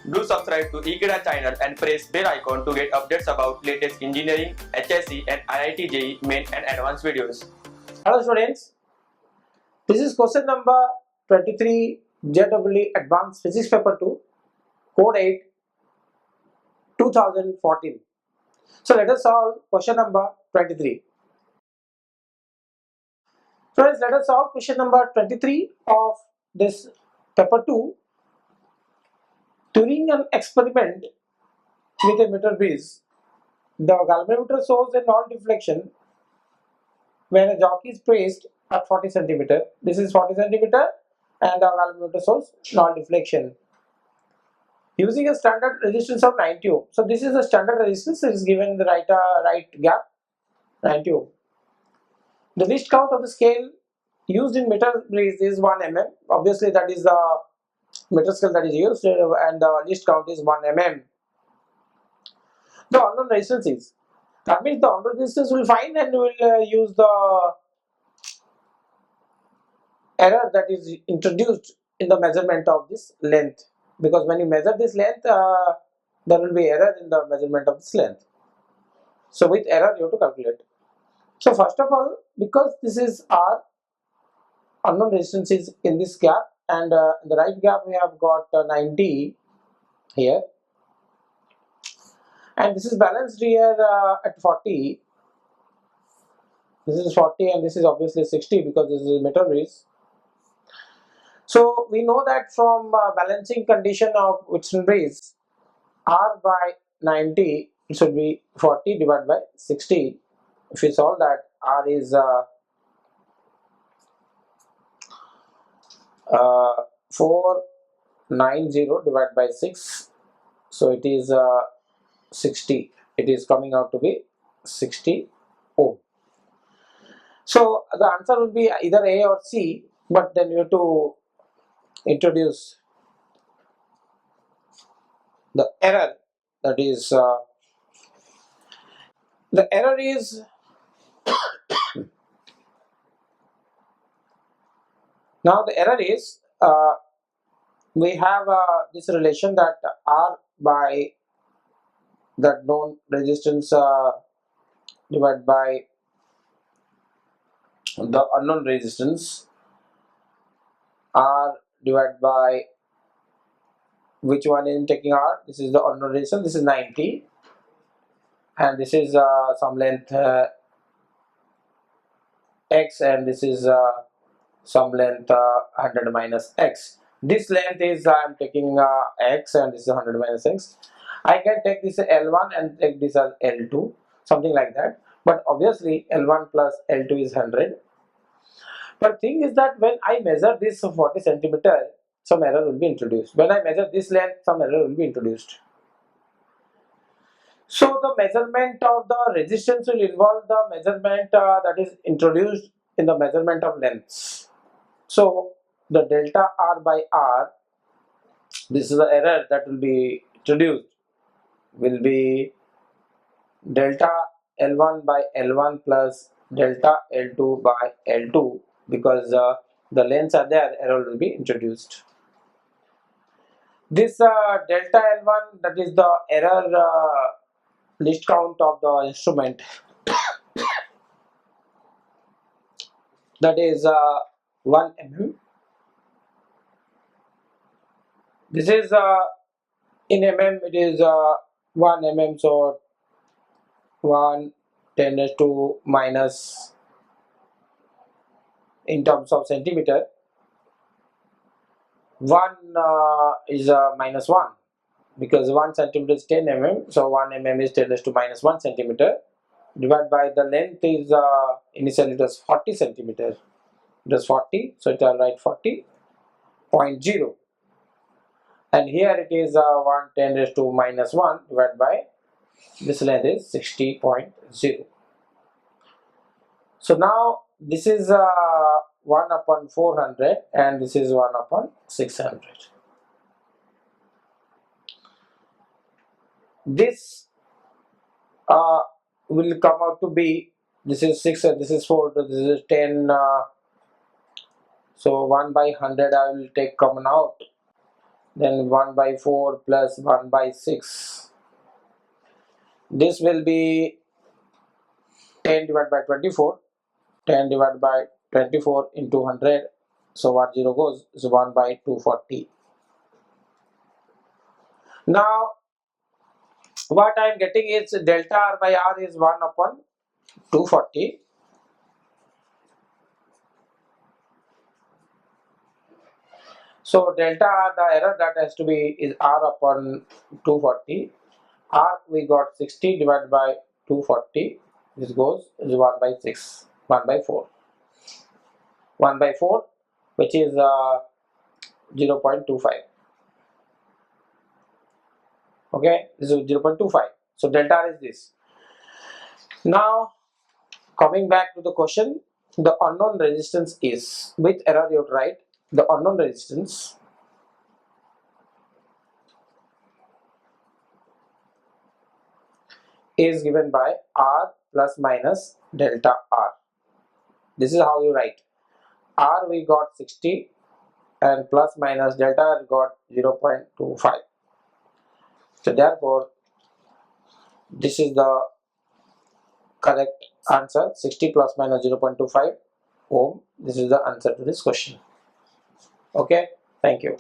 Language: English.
Do subscribe to Ekeeda channel and press bell icon to get updates about latest engineering, HSC and IIT JEE main and advanced videos. Hello students, this is question number 23 JEE Advanced Physics Paper 2, Code 8, 2014. So let us solve question number 23. Friends, let us solve question number 23 of this paper 2. During an experiment with a meter bridge, the galvanometer shows a non-deflection when a jockey is placed at 40 centimeter. This is 40 centimeter and the galvanometer shows non-deflection. Using a standard resistance of 90 ohm. So this is the standard resistance that is given in the right gap, 90 ohm. The least count of the scale used in meter bridge is 1 mm. Obviously that is the meter scale that is used, and the least count is 1 mm. The unknown resistance is, that means the unknown resistance will find, and we will use the error that is introduced in the measurement of this length, because when you measure this length, there will be error in the measurement of this length. So with error you have to calculate. So first of all, because this is our unknown resistance is in this gap, and in the right gap we have got 90 here, and this is balanced here at 40. This is 40 and this is obviously 60 because this is meter bridge. So we know that from balancing condition of Whitson bridge, R by 90, it should be 40 divided by 60. If we solve that, R is 490 divided by 6, so it is 60. It is coming out to be 60 ohm. So the answer will be either A or C, but then you have to introduce the error. That is the error is now the error is we have this relation that R by that known resistance divided by the unknown resistance, R divided by which one is taking R. This is the unknown resistance, this is 90, and this is some length x, and this is some length 100 minus x. This length is I am taking x, and this is 100 minus x. I can take this L1 and take this as L2, something like that. But obviously L1 plus L2 is 100. But thing is that when I measure this 40 centimeter, some error will be introduced. When I measure this length, some error will be introduced. So the measurement of the resistance will involve the measurement that is introduced in the measurement of lengths. So the delta R by R, this is the error that will be introduced, will be delta L1 by L1 plus delta L2 by L2, because the lengths are there, error will be introduced. This delta L1, that is the error least count of the instrument, that is 1 mm. This is in mm, it is 1 mm, so 1 10 raised to minus, in terms of centimeter, 1 is minus 1, because 1 centimeter is 10 mm, so 1 mm is 10 raised to minus 1 centimeter, divided by the length is initially it was 40 centimeter, it was 40, so it will write 40.0, and here it is 1 10 raised to minus 1 divided by this length is 60.0. So now this is 1 upon 400 and this is 1 upon 600. This will come out to be, this is 6, this is 4, this is 10, so 1 by 100 I will take common out, then 1 by 4 plus 1 by 6. This will be 10 divided by 24. 10 divided by 24 into 100. So 1 0 goes, is 1 by 240. Now what I am getting is delta R by R is 1 upon 240. So delta R, the error that has to be is R upon 240. R we got 60 divided by 240. This goes is 1 by 6, 1 by 4. 1 by 4, which is 0.25. Okay, this is 0.25. So delta R is this. Now coming back to the question, the unknown resistance is, with error you write the unknown resistance is given by R plus minus delta R. This is how you write. R we got 60 and plus minus delta R got 0.25. So therefore this is the correct answer, 60 plus minus 0.25 ohm. This is the answer to this question. Okay, thank you.